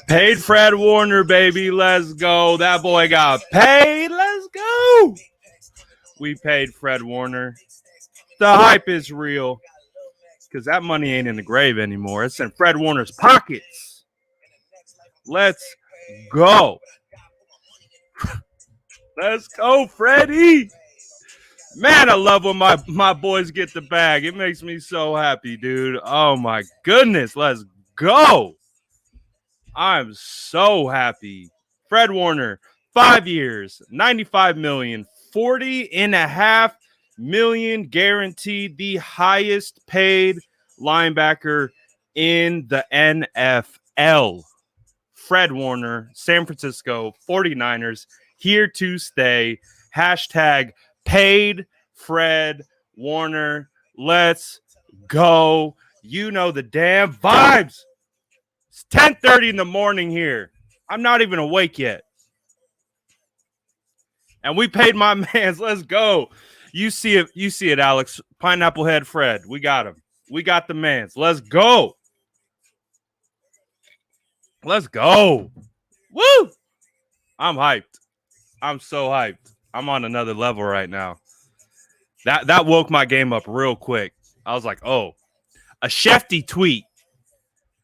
Paid Fred Warner, baby. Let's go. That boy got paid. Let's go. We paid Fred Warner. The hype is real because that money ain't in the grave anymore. It's in Fred Warner's pockets. Let's go. Let's go, Freddie. Man, I love when my boys get the bag. It makes me so happy, dude. Oh, my goodness. Let's go. I'm so happy. Fred Warner, 5 years, $95 million, $40.5 million guaranteed, the highest paid linebacker in the NFL. Fred Warner, San Francisco 49ers, here to stay. Hashtag paid Fred Warner. Let's go. You know the damn vibes. It's 10:30 in the morning here. I'm not even awake yet. And we paid my mans. Let's go. You see it, Alex. Pineapple Head Fred. We got him. We got the mans. Let's go. Let's go. Woo! I'm hyped. I'm so hyped. I'm on another level right now. That woke my game up real quick. I was like, oh, a Shefty tweet.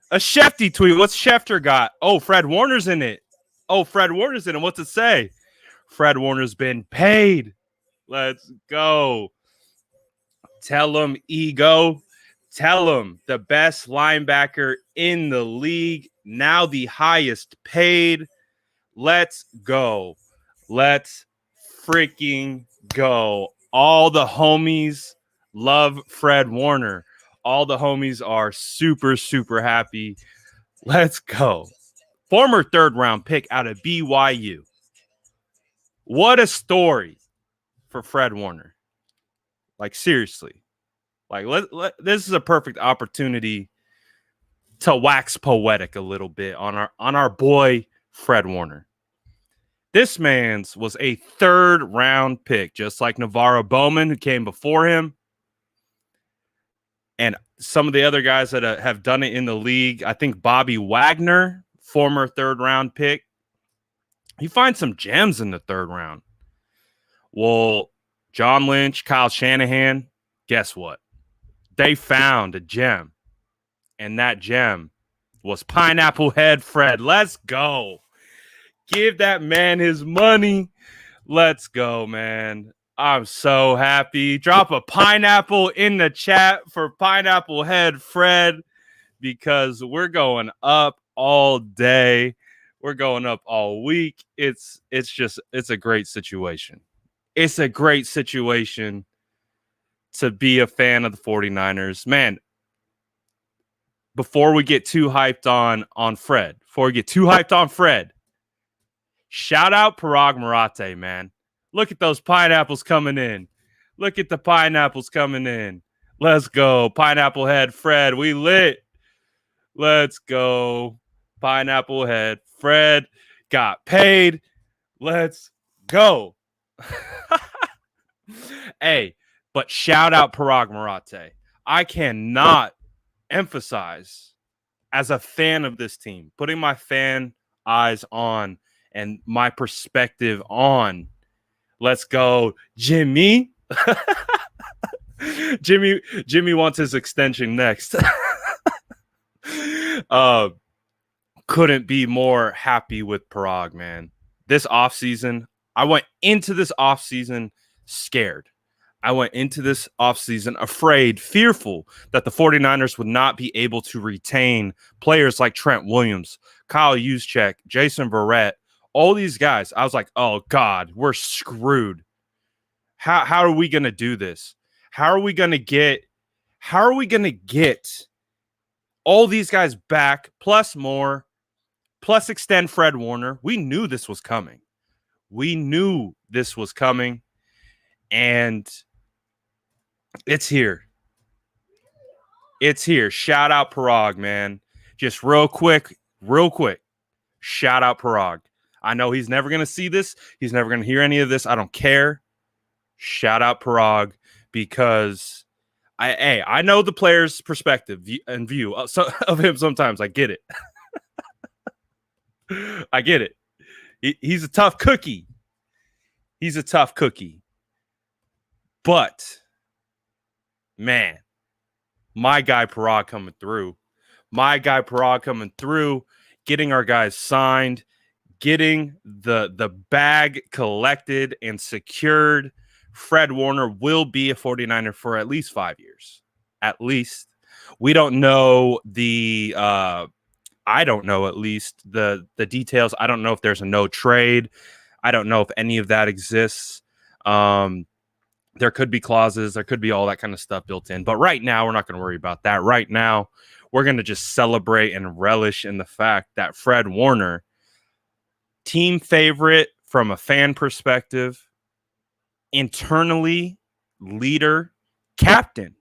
A Shefty tweet. What's Schefter got? Oh, Fred Warner's in it. Oh, Fred Warner's in it. What's it say? Fred Warner's been paid. Let's go. Tell him, Ego. Tell him the best linebacker in the league. Now the highest paid. Let's go. Let's freaking go. All the homies love Fred Warner. All the homies are super, super happy. Let's go. Former third-round pick out of BYU. What a story for Fred Warner. Like, seriously. Like, this is a perfect opportunity to wax poetic a little bit on our boy Fred Warner. This man's was a third-round pick, just like Navarro Bowman, who came before him. And some of the other guys that have done it in the league, I think Bobby Wagner, former third-round pick, he finds some gems in the third round. Well, John Lynch, Kyle Shanahan, guess what? They found a gem. And that gem was Pineapple Head Fred. Let's go. Give that man his money. Let's go, man. I'm so happy. Drop a pineapple in the chat for Pineapple Head Fred because we're going up all day. We're going up all week. It's a great situation. It's a great situation to be a fan of the 49ers. Man, before we get too hyped on Fred, shout out Parag Marate, man. Look at those pineapples coming in. Look at the pineapples coming in. Let's go. Pineapple Head Fred. We lit. Let's go. Pineapple Head Fred got paid. Let's go. Hey, but shout out Parag Marate. I cannot emphasize, as a fan of this team, putting my fan eyes on and my perspective on. Let's go, Jimmy. Jimmy wants his extension next. Couldn't be more happy with Parag, man. This offseason, I went into this offseason scared. I went into this offseason afraid, fearful that the 49ers would not be able to retain players like Trent Williams, Kyle Juszczyk, Jason Verrett, all these guys. I was like, oh, God, we're screwed. How are we going to do this? How are we going to get all these guys back, plus more, plus extend Fred Warner? We knew this was coming. And it's here. Shout out Parag, man. Just real quick. Shout out Parag. I know he's never going to see this. He's never going to hear any of this. I don't care. Shout out Parag because I know the player's perspective and view of him sometimes. I get it. I get it. He's a tough cookie. He's a tough cookie. But, man, my guy Parag coming through. My guy Parag coming through, getting our guys signed, getting the bag collected and secured. Fred Warner will be a 49er for at least 5 years. At least. We don't know the I don't know at least the details. I don't know if there's a no trade. I don't know if any of that exists. There could be clauses. There could be all that kind of stuff built in. But right now, we're not going to worry about that. Right now, we're going to just celebrate and relish in the fact that Fred Warner, team favorite from a fan perspective, internally, leader, captain.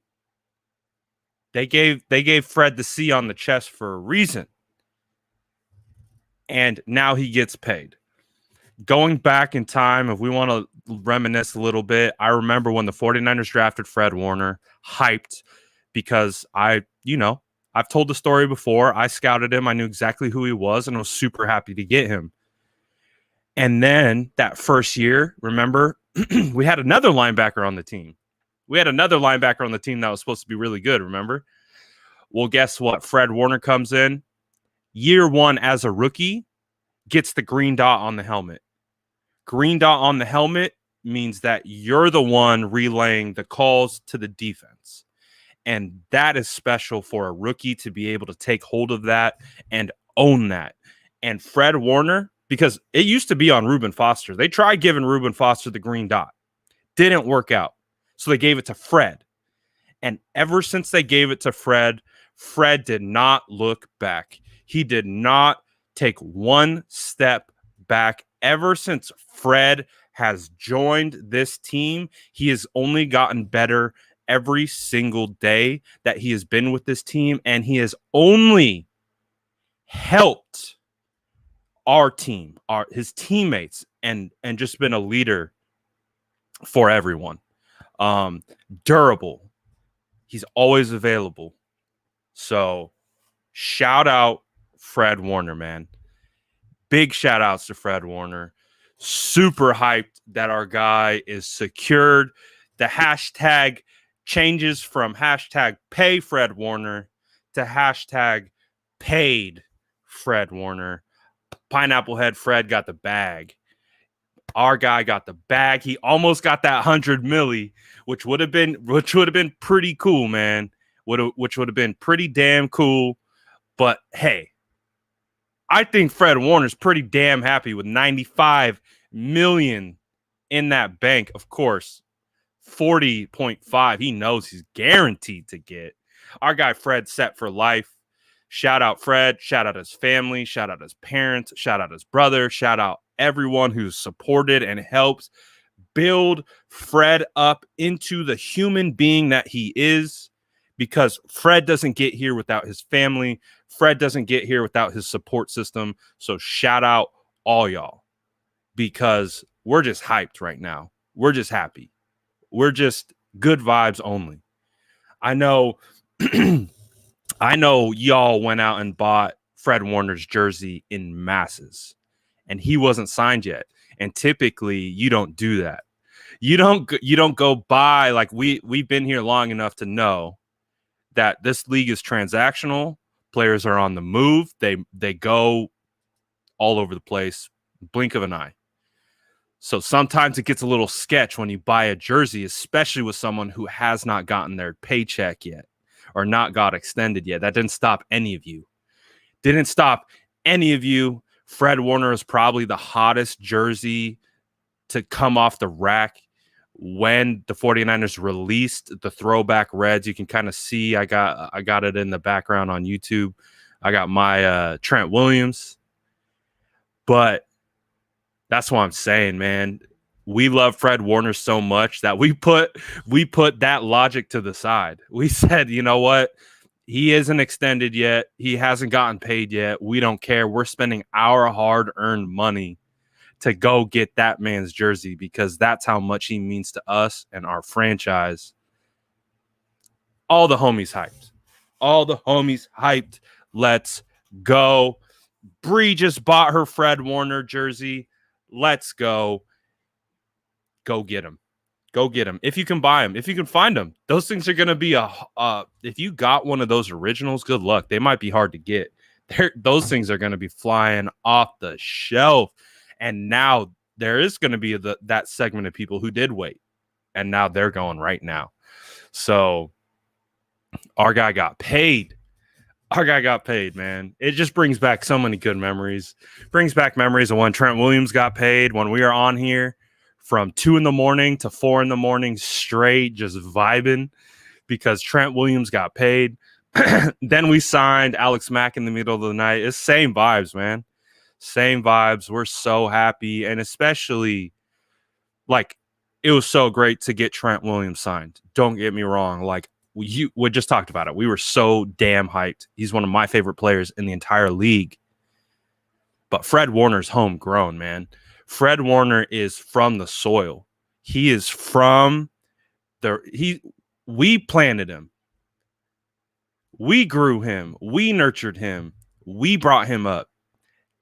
They gave Fred the C on the chest for a reason. And now he gets paid. Going back in time, if we want to reminisce a little bit, I remember when the 49ers drafted Fred Warner, hyped because I've told the story before. I scouted him. I knew exactly who he was, and I was super happy to get him. And then that first year, remember, we had another linebacker on the team. We had another linebacker on the team that was supposed to be really good, remember? Well, guess what? Fred Warner comes in. Year one as a rookie, gets the green dot on the helmet. Green dot on the helmet means that you're the one relaying the calls to the defense. And that is special for a rookie to be able to take hold of that and own that. And Fred Warner, because it used to be on Reuben Foster. They tried giving Reuben Foster the green dot. Didn't work out. So they gave it to Fred. And ever since they gave it to Fred, Fred did not look back. He did not take one step back. Ever since Fred has joined this team, he has only gotten better every single day that he has been with this team, and he has only helped our team, his teammates, and just been a leader for everyone. Durable. He's always available. So shout out Fred Warner, man. Big shout outs to Fred Warner. Super hyped that our guy is secured. The hashtag changes from hashtag pay Fred Warner to hashtag paid Fred Warner. Pineapple Head Fred got the bag. Our guy got the bag. He almost got that 100 milli, which would have been pretty cool, man. Which would have been pretty damn cool. But hey, I think Fred Warner's pretty damn happy with 95 million in that bank. Of course, 40.5. He knows he's guaranteed to get. Our guy Fred set for life. Shout out Fred. Shout out his family. Shout out his parents. Shout out his brother. Shout out everyone who's supported and helps build Fred up into the human being that he is. Because Fred doesn't get here without his family. Fred doesn't get here without his support system. So shout out all y'all, because we're just hyped right now. We're just happy. We're just good vibes only. I know y'all went out and bought Fred Warner's jersey in masses, and he wasn't signed yet. And typically you don't do that. You don't go buy, like we've been here long enough to know that this league is transactional. Players are on the move. They go all over the place, blink of an eye. So sometimes it gets a little sketch when you buy a jersey, especially with someone who has not gotten their paycheck yet or not got extended yet. That didn't stop any of you. Didn't stop any of you. Fred Warner is probably the hottest jersey to come off the rack. When the 49ers released the throwback reds, you can kind of see I got it in the background on YouTube. I got my Trent Williams. But that's what I'm saying, man. We love Fred Warner so much that we put that logic to the side. We said, you know what? He isn't extended yet. He hasn't gotten paid yet. We don't care. We're spending our hard-earned money to go get that man's jersey, because that's how much he means to us and our franchise. All the homies hyped. All the homies hyped. Let's go. Bree just bought her Fred Warner jersey. Let's go. Go get him. Go get them. If you can buy them, if you can find them, those things are going to be if you got one of those originals, good luck. They might be hard to get. Those things are going to be flying off the shelf. And now there is going to be that segment of people who did wait. And now they're going right now. So our guy got paid. Our guy got paid, man. It just brings back so many good memories. Brings back memories of when Trent Williams got paid, when we were on here from 2 a.m. to 4 a.m. straight, just vibing because Trent Williams got paid. Then we signed Alex Mack in the middle of the night. It's same vibes, man. Same vibes. We're so happy. And especially, like, it was so great to get Trent Williams signed. Don't get me wrong. Like, we just talked about it. We were so damn hyped. He's one of my favorite players in the entire league. But Fred Warner's homegrown, man. Fred Warner is from the soil. He is from we planted him. We grew him. We nurtured him. We brought him up.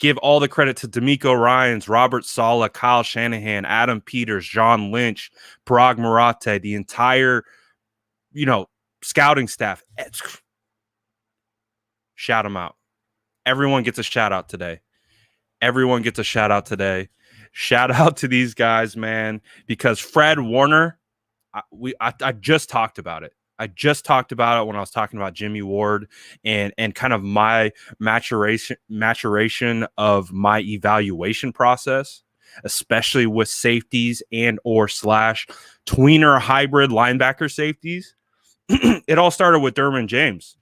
Give all the credit to D'Amico Ryans, Robert Saleh, Kyle Shanahan, Adam Peters, John Lynch, Parag Marate, the entire, scouting staff. Shout them out. Everyone gets a shout out today. Everyone gets a shout out today. Shout out to these guys, man, because Fred Warner, I just talked about it. I just talked about it when I was talking about Jimmy Ward and kind of my maturation of my evaluation process, especially with safeties and or / tweener hybrid linebacker safeties. It all started with Derwin James.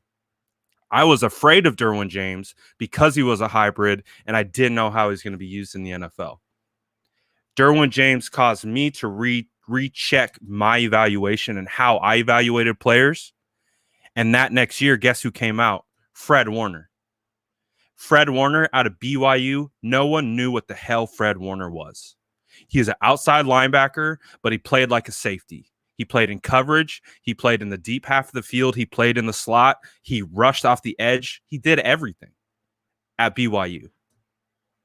I was afraid of Derwin James because he was a hybrid and I didn't know how he was going to be used in the NFL. Derwin James caused me to recheck my evaluation and how I evaluated players. And that next year, guess who came out? Fred Warner. Fred Warner out of BYU. No one knew what the hell Fred Warner was. He is an outside linebacker, but he played like a safety. He played in coverage. He played in the deep half of the field. He played in the slot. He rushed off the edge. He did everything at BYU.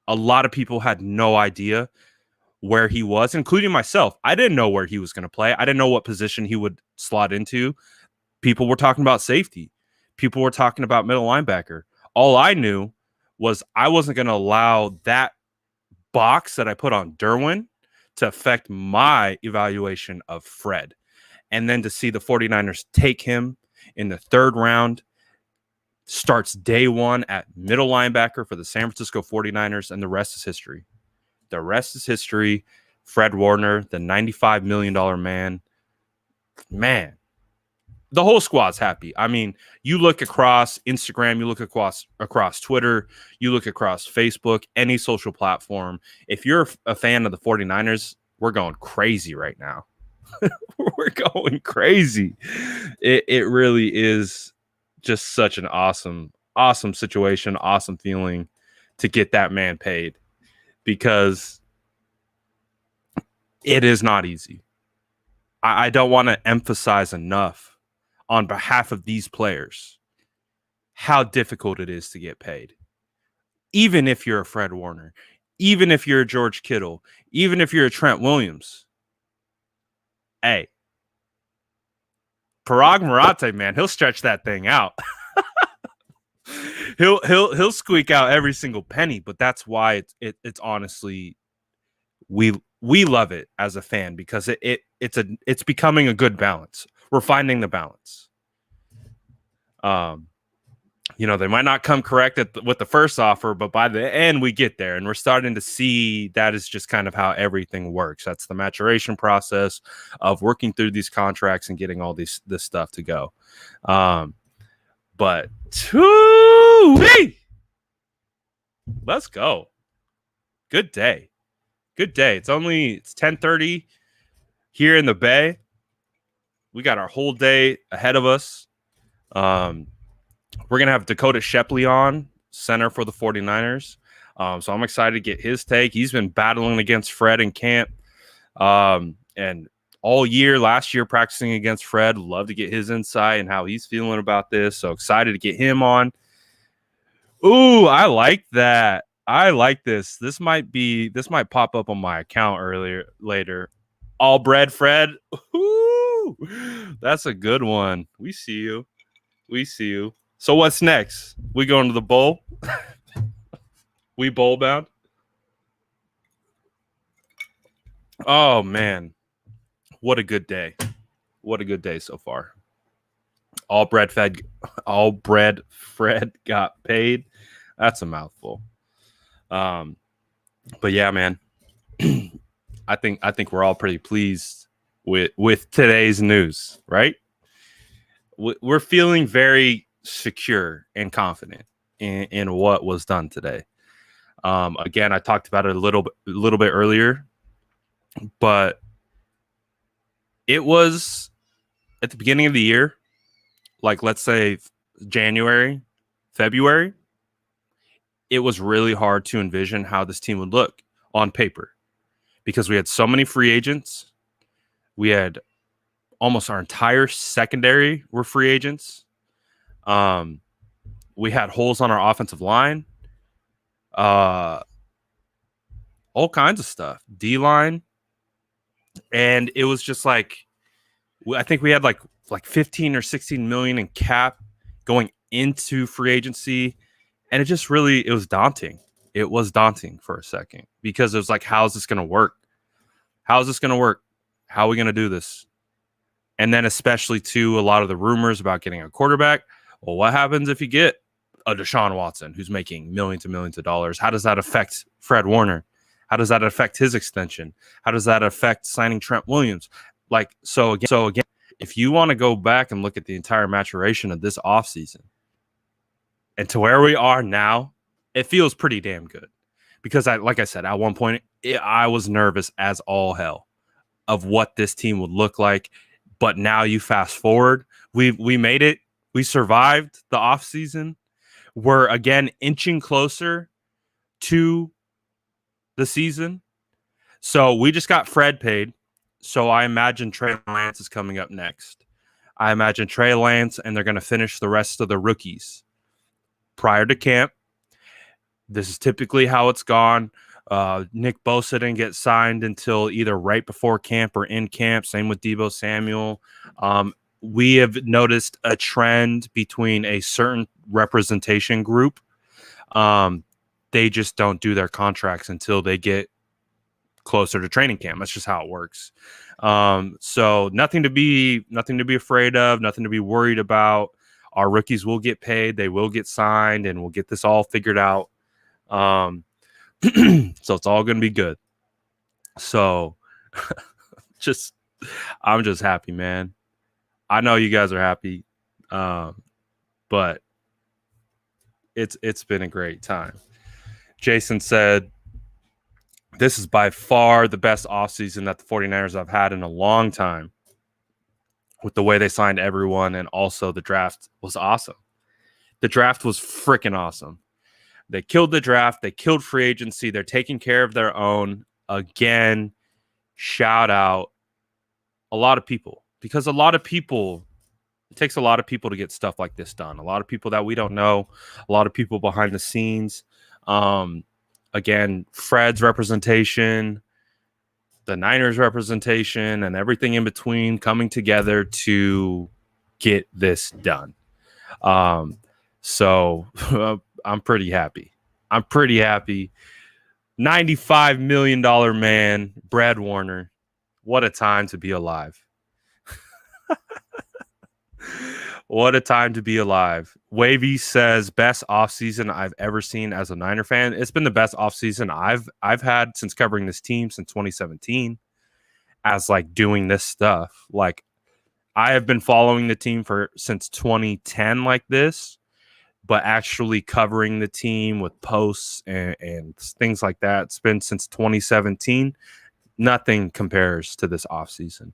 A lot of people had no idea where he was, including myself. I didn't know where he was going to play. I didn't know what position he would slot into. People were talking about safety. People were talking about middle linebacker. All I knew was I wasn't going to allow that box that I put on Derwin to affect my evaluation of Fred. And then to see the 49ers take him in the 3rd round, starts day 1 at middle linebacker for the San Francisco 49ers, and the rest is history. The rest is history. Fred Warner, the $95 million man. Man, the whole squad's happy. I mean, you look across Instagram, you look across Twitter, you look across Facebook, any social platform. If you're a fan of the 49ers, we're going crazy right now. We're going crazy. It really is just such an awesome situation, awesome feeling to get that man paid, because it is not easy. I don't want to emphasize enough on behalf of these players how difficult it is to get paid. Even if you're a Fred Warner, even if you're a George Kittle, even if you're a Trent Williams. Hey, Parag Marate, man, he'll stretch that thing out. he'll squeak out every single penny, but that's why it's honestly, we love it as a fan, because it's becoming a good balance. We're finding the balance. They might not come correct with the first offer, but by the end we get there, and we're starting to see that is just kind of how everything works. That's the maturation process of working through these contracts and getting all this stuff to go. But let's go. Good day. It's 10:30 here in the Bay. We got our whole day ahead of us. We're going to have Dakota Shepley on, center for the 49ers. So I'm excited to get his take. He's been battling against Fred in camp and all year, last year, practicing against Fred. Love to get his insight and how he's feeling about this. So excited to get him on. Ooh, I like that. I like this. This might pop up on my account later. All bread Fred. Ooh, that's a good one. We see you. We see you. So what's next? We going to the bowl? We bowl bound? Oh man. What a good day. What a good day so far. All bread Fred got paid. That's a mouthful. But yeah, man. I think we're all pretty pleased with today's news, right? We're feeling very secure and confident in what was done today. Again, I talked about it a little bit earlier, but it was at the beginning of the year, like let's say January, February. It was really hard to envision how this team would look on paper because we had so many free agents. We had almost our entire secondary were free agents. We had holes on our offensive line. All kinds of stuff. D-line. And it was just like, I think we had like 15 or 16 million in cap going into free agency. And it was daunting. It was daunting for a second because it was like, how is this going to work? How is this going to work? How are we going to do this? And then especially to a lot of the rumors about getting a quarterback. Well, what happens if you get a Deshaun Watson who's making millions and millions of dollars? How does that affect Fred Warner? How does that affect his extension? How does that affect signing Trent Williams? Like, so again, if you want to go back and look at the entire maturation of this offseason and to where we are now, it feels pretty damn good. Because like I said, at one point, I was nervous as all hell of what this team would look like. But now you fast forward, we made it. We survived the offseason. We're again inching closer to the season. So we just got Fred paid. So I imagine Trey Lance is coming up next. I imagine Trey Lance, and they're going to finish the rest of the rookies prior to camp. This is typically how it's gone. Nick Bosa didn't get signed until either right before camp or in camp. Same with Deebo Samuel. We have noticed a trend between a certain representation group. They just don't do their contracts until they get closer to training camp. That's just how it works. So nothing to be afraid of, nothing to be worried about. Our rookies will get paid. They will get signed, and we'll get this all figured out. So it's all going to be good. So I'm just happy, man. I know you guys are happy. But it's been a great time. Jason said, this is by far the best offseason that the 49ers have had in a long time with the way they signed everyone, and also the draft was awesome. The draft was freaking awesome. They killed the draft. They killed free agency. They're taking care of their own. Again, shout out a lot of people, because it takes a lot of people to get stuff like this done. A lot of people that we don't know, a lot of people behind the scenes. Again, Fred's representation, the Niners representation, and everything in between coming together to get this done. So I'm pretty happy. $95 million man, Brad Warner. What a time to be alive. What a time to be alive. Wavy says, best offseason I've ever seen as a Niner fan. It's been the best offseason I've had since covering this team since 2017 as like doing this stuff. Like I have been following the team since 2010 like this, but actually covering the team with posts and things like that. It's been since 2017. Nothing compares to this offseason.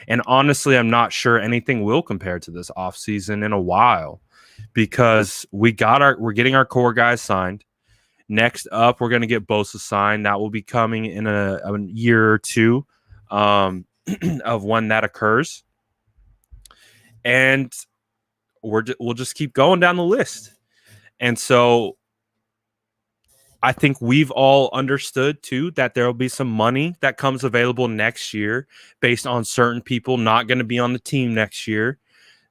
And honestly, I'm not sure anything will compare to this offseason in a while, because we're getting our core guys signed. Next up, we're going to get Bosa signed. That will be coming in a year or two of when that occurs. And we'll just keep going down the list. And so I think we've all understood too that there will be some money that comes available next year based on certain people not going to be on the team next year.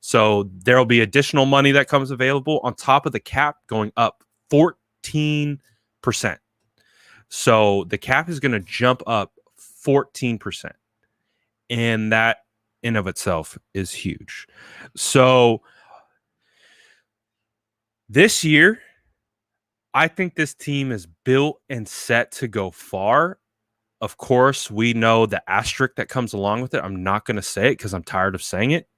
So there will be additional money that comes available on top of the cap going up 14%. So the cap is going to jump up 14%. And that in of itself is huge. So this year, I think this team is built and set to go far. Of course, we know the asterisk that comes along with it. I'm not going to say it because I'm tired of saying it,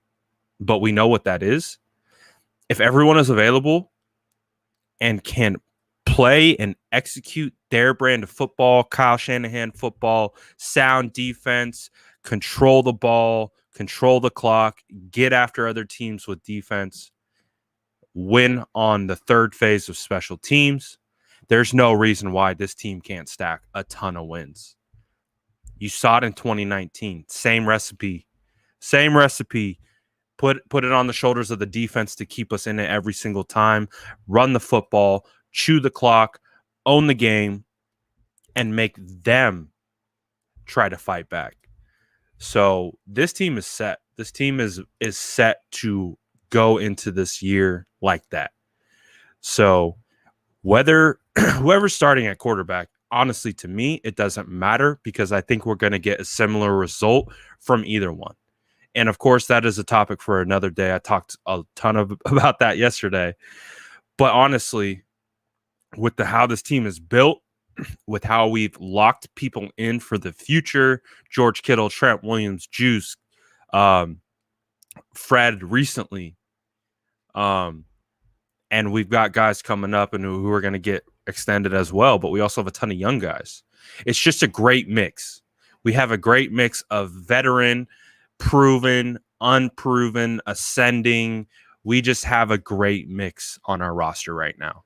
but we know what that is. If everyone is available and can play and execute their brand of football, Kyle Shanahan football, sound defense, control the ball, control the clock, get after other teams with defense, win on the third phase of special teams, there's no reason why this team can't stack a ton of wins. You saw it in 2019. Same recipe. Put it on the shoulders of the defense to keep us in it every single time. Run the football, chew the clock, own the game, and make them try to fight back. So this team is set. This team is set to go into this year like that. So whether whoever's starting at quarterback, honestly, to me, it doesn't matter because I think we're going to get a similar result from either one. And of course, that is a topic for another day. I talked a ton about that yesterday. But honestly, with how this team is built, with how we've locked people in for the future, George Kittle, Trent Williams, Juice, Fred recently, and we've got guys coming up and who are going to get extended as well, but we also have a ton of young guys. It's just a great mix. We have a great mix of veteran, proven, unproven, ascending. We just have a great mix on our roster right now.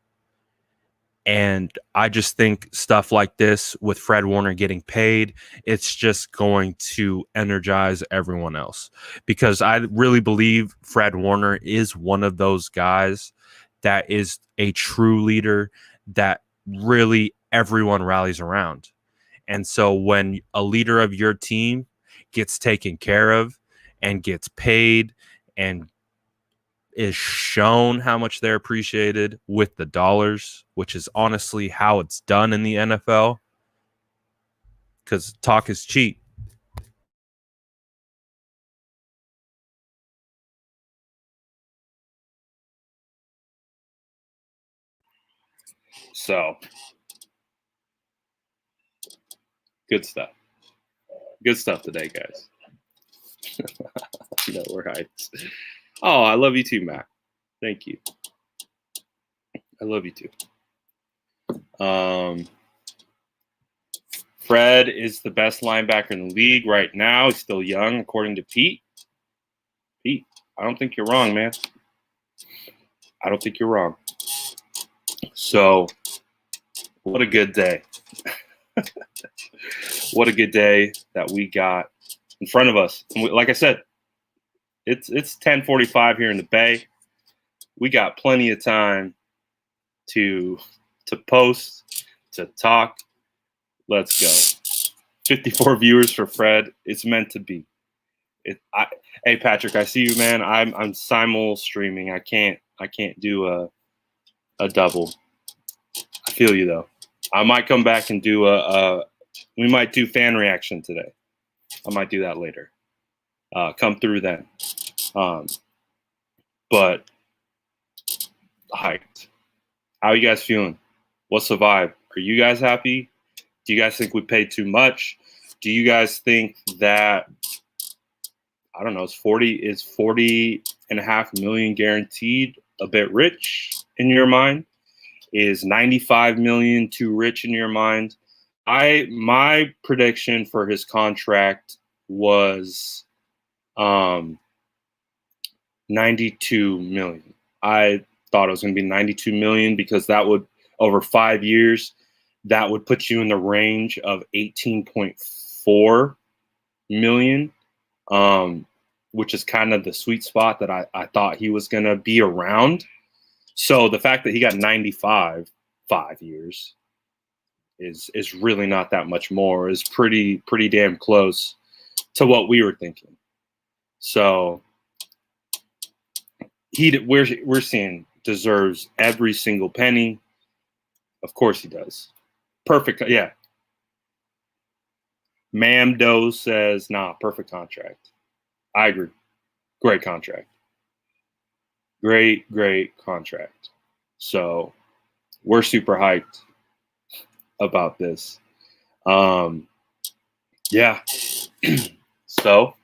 And I just think stuff like this with Fred Warner getting paid, it's just going to energize everyone else. Because I really believe Fred Warner is one of those guys that is a true leader that really everyone rallies around. And so when a leader of your team gets taken care of and gets paid and is shown how much they're appreciated with the dollars, which is honestly how it's done in the NFL, because talk is cheap. So, good stuff. Good stuff today, guys. No, we're hyped. Oh, I love you too, Matt. Thank you. I love you too. Fred is the best linebacker in the league right now. He's still young, according to Pete. Pete, I don't think you're wrong, man. I don't think you're wrong. So, what a good day. What a good day that we got in front of us. Like I said, it's 10:45 here in the Bay. We got plenty of time to post, to talk. Let's go. 54 viewers for Fred. It's meant to be. Hey Patrick, I see you, man. I'm simul streaming. I can't do a double. I feel you though. I might come back and do we might do fan reaction today. I might do that later. Come through then. But hyped. How are you guys feeling? What's the vibe? Are you guys happy? Do you guys think we paid too much? Do you guys think that, I don't know, is 40.5 million guaranteed a bit rich in your mind? Is 95 million too rich in your mind? My prediction for his contract was 92 million. I thought it was going to be 92 million because that would, over 5 years, that would put you in the range of 18.4 million, which is kind of the sweet spot that I thought he was going to be around. So the fact that he got 95 5 years, is really not that much more. Is pretty damn close to what we were thinking. So we're seeing deserves every single penny. Of course he does. Perfect. Yeah. Mam Doe says, nah, perfect contract. I agree. Great contract. Great contract. So we're super hyped about this. Yeah. So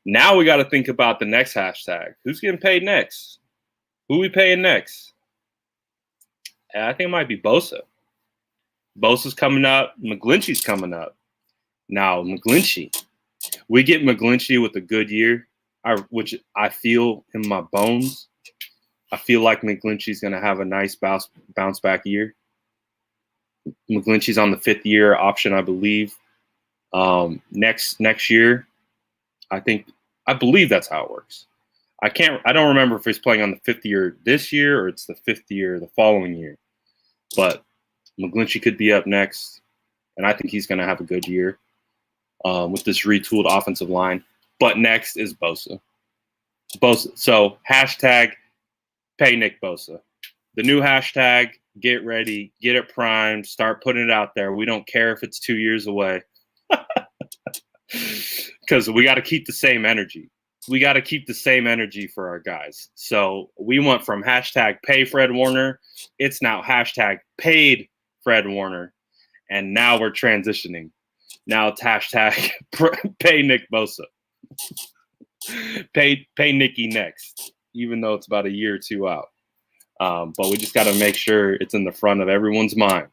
now we got to think about the next hashtag. Who's getting paid next? Who we paying next? I think it might be Bosa. Bosa's coming up. McGlinchey's coming up. Now, McGlinchey. We get McGlinchey with a good year, which I feel in my bones. I feel like McGlinchey's going to have a nice bounce back year. McGlinchey's on the 5th year option, I believe. Next year, I believe that's how it works. I don't remember if he's playing on the 5th year this year or it's the 5th year the following year. But McGlinchey could be up next, and I think he's going to have a good year with this retooled offensive line. But next is Bosa. So hashtag pay Nick Bosa. The new hashtag, get ready, get it primed, start putting it out there. We don't care if it's 2 years away. Because we got to keep the same energy. We got to keep the same energy for our guys. So we went from hashtag pay Fred Warner. It's now hashtag paid Fred Warner. And now we're transitioning. Now it's hashtag pay Nick Bosa. Pay Nicky next, even though it's about a year or two out. But we just got to make sure it's in the front of everyone's mind.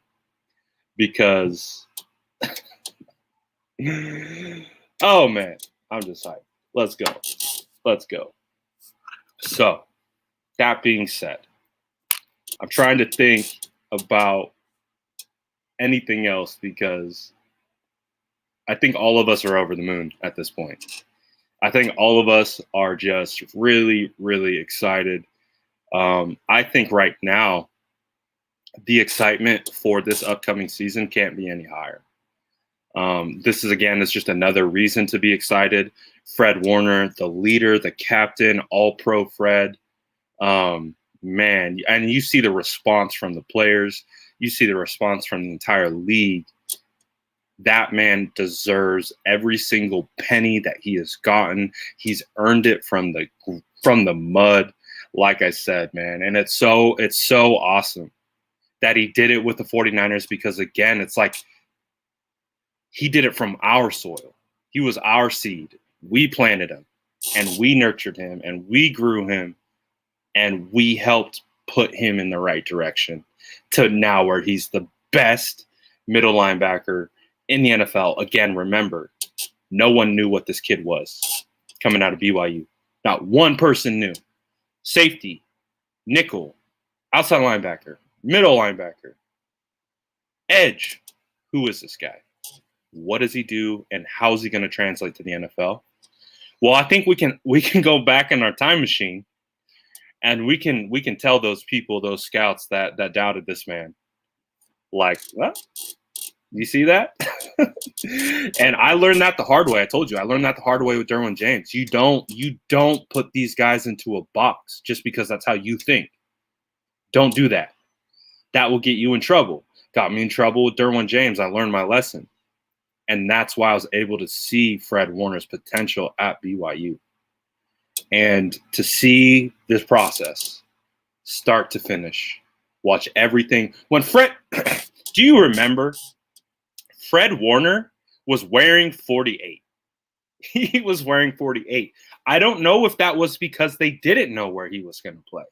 Because, oh, man, I'm just hyped. Let's go. So, that being said, I'm trying to think about anything else because I think all of us are over the moon at this point. I think all of us are just really excited. I think right now, the excitement for this upcoming season can't be any higher. This is, again, it's just another reason to be excited. Fred Warner, the leader, the captain, all-pro Fred. Man, and you see the response from the players. You see the response from the entire league. That man deserves every single penny that he has gotten. He's earned it from the mud, like I said, man. And it's so awesome that he did it with the 49ers because, again, it's like he did it from our soil. He was our seed. We planted him, and we nurtured him, and we grew him, and we helped put him in the right direction to now where he's the best middle linebacker in the NFL. Again, remember, no one knew what this kid was coming out of BYU. Not one person knew. Safety, nickel, outside linebacker, middle linebacker, edge. Who is this guy? What does he do, and how is he going to translate to the NFL? Well, I think we can go back in our time machine, and we can tell those people, those scouts that doubted this man, like, well, you see that? And I learned that the hard way. I told you, I learned that the hard way with Derwin James. You don't put these guys into a box just because that's how you think. Don't do that. That will get you in trouble. Got me in trouble with Derwin James. I learned my lesson. And that's why I was able to see Fred Warner's potential at BYU. And to see this process start to finish, watch everything. When Fred, do you remember Fred Warner was wearing 48? He was wearing 48. I don't know if that was because they didn't know where he was going to play.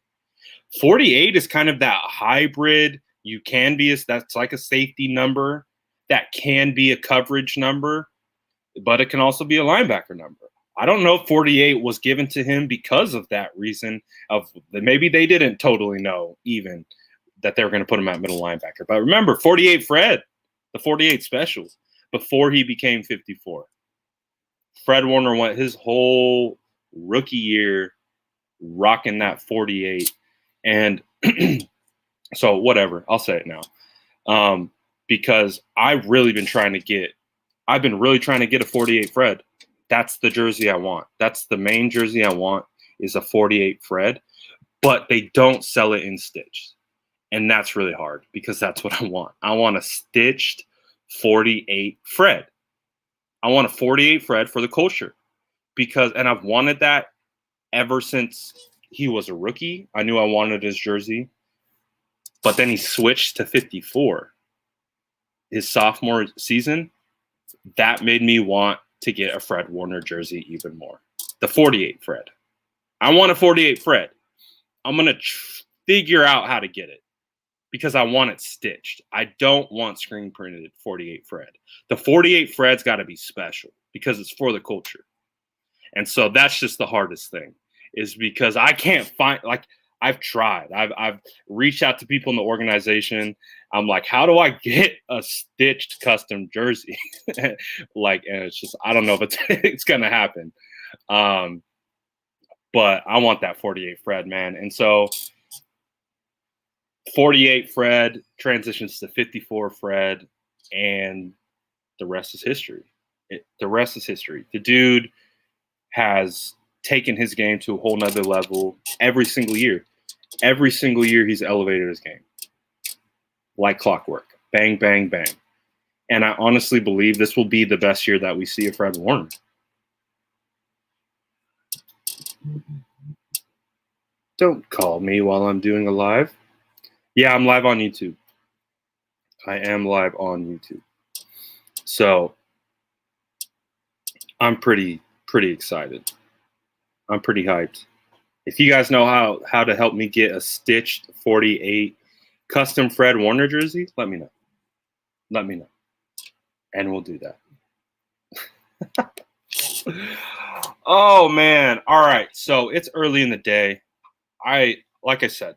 48 is kind of that hybrid. You can be, that's like a safety number. That can be a coverage number, but it can also be a linebacker number. I don't know if 48 was given to him because of that reason of maybe they didn't totally know even that they were going to put him at middle linebacker. But remember, 48 Fred, the 48 special, before he became 54. Fred Warner went his whole rookie year rocking that 48. And so whatever, I'll say it now. because I've really been trying to get a 48 Fred. That's the jersey I want. That's the main jersey I want, is a 48 Fred, but they don't sell it in stitched. And that's really hard because that's what I want. I want a stitched 48 Fred. I want a 48 Fred for the culture and I've wanted that ever since he was a rookie. I knew I wanted his jersey, but then he switched to 54 his sophomore season. That made me want to get a Fred Warner jersey even more. The 48 Fred. I want a 48 Fred. I'm going to figure out how to get it because I want it stitched. I don't want screen printed 48 Fred. The 48 Fred's got to be special because it's for the culture. And so that's just the hardest thing, is because I can't find, like, I've tried. I've reached out to people in the organization. I'm like, how do I get a stitched custom jersey? And it's just, I don't know if it's going to happen. But I want that 48 Fred, man. And so 48 Fred transitions to 54 Fred, and the rest is history. The rest is history. The dude has taken his game to a whole nother level every single year. Every single year he's elevated his game like clockwork. Bang, bang, bang. And I honestly believe this will be the best year that we see of Fred Warner. Don't call me while I'm doing a live. Yeah, I'm live on YouTube. I am live on YouTube. So I'm pretty excited. I'm pretty hyped. If you guys know how to help me get a stitched 48 custom Fred Warner jersey, let me know. Let me know. And we'll do that. Oh, man. All right. So it's early in the day. Like I said,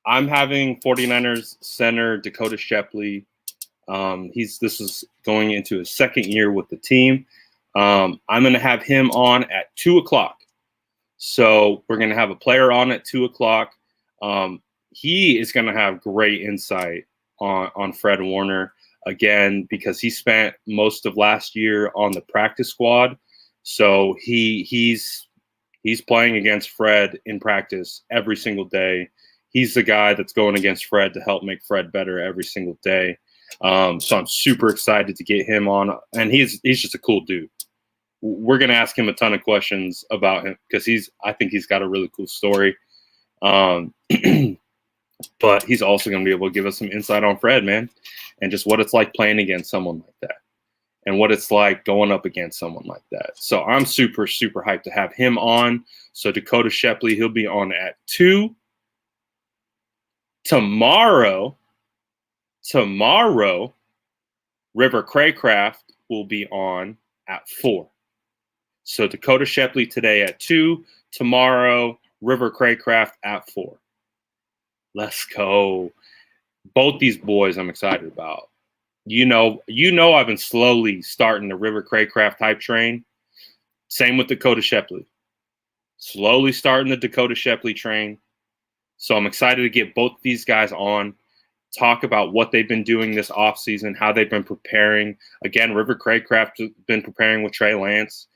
I'm having 49ers center Dakota Shepley. This is going into his second year with the team. I'm going to have him on at 2:00. So we're going to have a player on at 2:00. He is going to have great insight on Fred Warner, again, because he spent most of last year on the practice squad. So he's playing against Fred in practice every single day. He's the guy that's going against Fred to help make Fred better every single day. So I'm super excited to get him on. And he's just a cool dude. We're going to ask him a ton of questions about him because I think he's got a really cool story. But he's also going to be able to give us some insight on Fred, man, and just what it's like playing against someone like that and what it's like going up against someone like that. So I'm super, super hyped to have him on. So Dakota Shepley, he'll be on at 2:00. Tomorrow, River Craycraft will be on at 4:00. So Dakota Shepley today at 2:00. Tomorrow, River Craycraft at 4:00. Let's go. Both these boys I'm excited about. You know, I've been slowly starting the River Craycraft hype train. Same with Dakota Shepley. Slowly starting the Dakota Shepley train. So I'm excited to get both these guys on, talk about what they've been doing this offseason, how they've been preparing. Again, River Craycraft has been preparing with Trey Lance.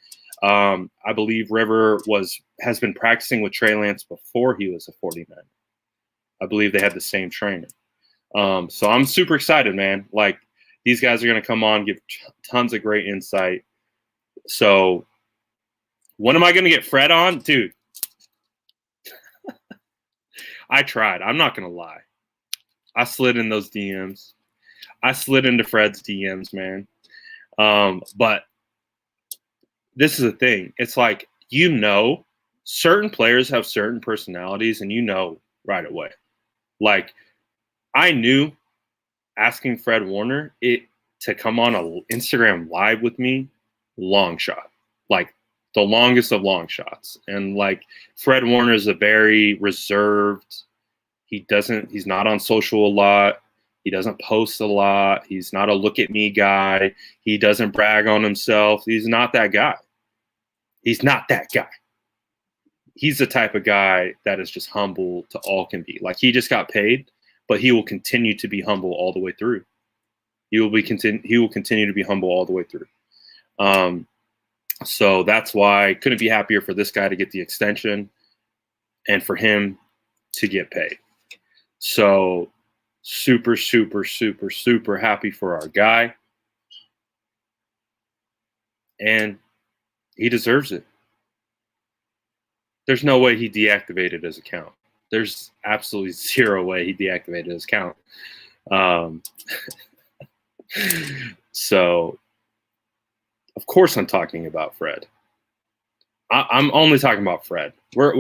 I believe River has been practicing with Trey Lance before he was a 49er. I believe they had the same trainer. So I'm super excited, man. Like, these guys are going to come on, give tons of great insight. So when am I going to get Fred on? Dude, I tried. I'm not going to lie. I slid in those DMs. I slid into Fred's DMs, man. But this is the thing. It's like, certain players have certain personalities, and right away. Like, I knew asking Fred Warner to come on an Instagram live with me, long shot. Like, the longest of long shots. And, like, Fred Warner is a very reserved. He's not on social a lot. He doesn't post a lot. He's not a look at me guy. He doesn't brag on himself. He's not that guy. He's not that guy. He's the type of guy that is just humble to all can be. Like, he just got paid, but he will continue to be humble all the way through. He will continue to be humble all the way through. So that's why I couldn't be happier for this guy to get the extension and for him to get paid. So super, super, super, super happy for our guy. And he deserves it. There's no way he deactivated his account. There's absolutely zero way he deactivated his account. So, of course, I'm talking about Fred. I'm only talking about Fred. We're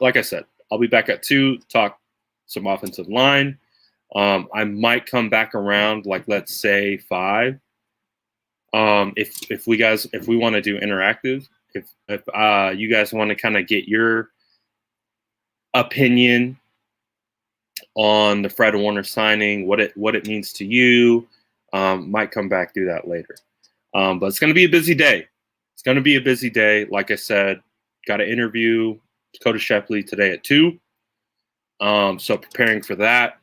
like I said, I'll be back at 2, talk some offensive line. I might come back around, like, let's say 5. If we want to do interactive, if you guys want to kind of get your opinion on the Fred Warner signing, what it means to you, might come back through that later. But it's going to be a busy day. It's going to be a busy day. Like I said, got an interview Dakota Shepley today at 2. So preparing for that.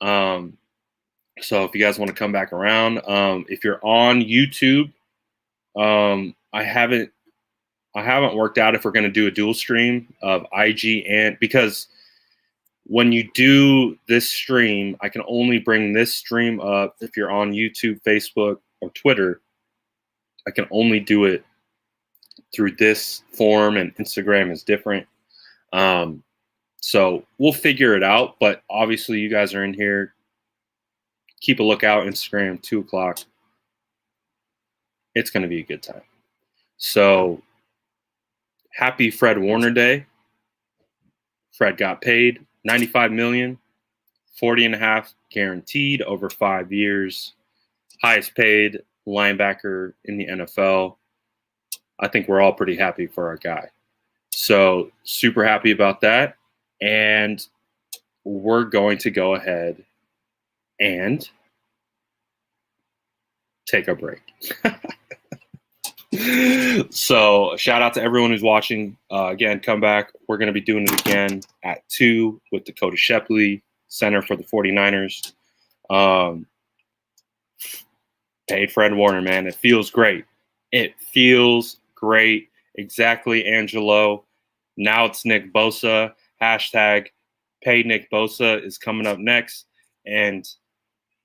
So if you guys want to come back around, if you're on YouTube, I haven't worked out if we're going to do a dual stream of IG, and because when you do this stream, I can only bring this stream up if you're on YouTube, Facebook, or Twitter. I can only do it through this form, and Instagram is different. So we'll figure it out, but obviously you guys are in here. Keep a lookout, Instagram, 2 o'clock. It's going to be a good time. So happy Fred Warner Day. Fred got paid $95 million, 40.5 guaranteed over 5 years. Highest paid linebacker in the NFL. I think we're all pretty happy for our guy. So super happy about that. And we're going to go ahead and take a break. So shout out to everyone who's watching. Again, come back. We're going to be doing it again at 2 with Dakota Shepley, center for the 49ers. Paid Fred Warner, man. It feels great. It feels great. Exactly, Angelo. Now it's Nick Bosa. Hashtag pay Nick Bosa is coming up next. And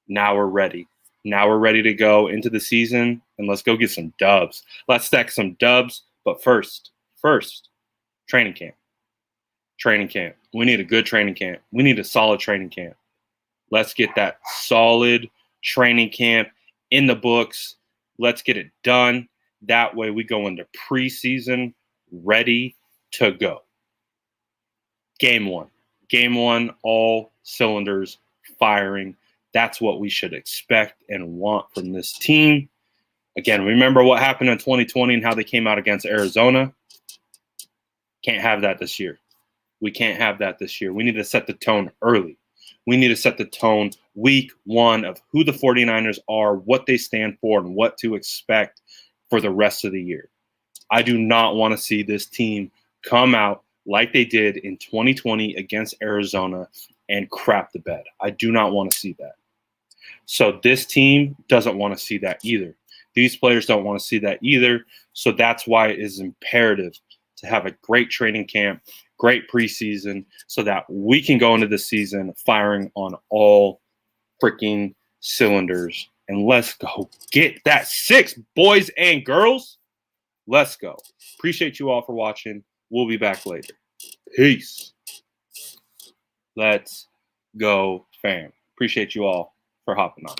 now we're ready. Now we're ready to go into the season, and let's go get some dubs. Let's stack some dubs. But first, training camp. Training camp. We need a good training camp. We need a solid training camp. Let's get that solid training camp in the books. Let's get it done. That way we go into preseason ready to go. Game one, all cylinders firing. That's what we should expect and want from this team. Again, remember what happened in 2020 and how they came out against Arizona? Can't have that this year. We can't have that this year. We need to set the tone early. We need to set the tone week 1 of who the 49ers are, what they stand for, and what to expect for the rest of the year. I do not want to see this team come out like they did in 2020 against Arizona and crap the bed. I do not want to see that. So this team doesn't want to see that either. These players don't want to see that either. So that's why it is imperative to have a great training camp, great preseason, so that we can go into the season firing on all freaking cylinders. And let's go get that 6, boys and girls. Let's go. Appreciate you all for watching. We'll be back later. Peace. Let's go, fam. Appreciate you all for hopping on.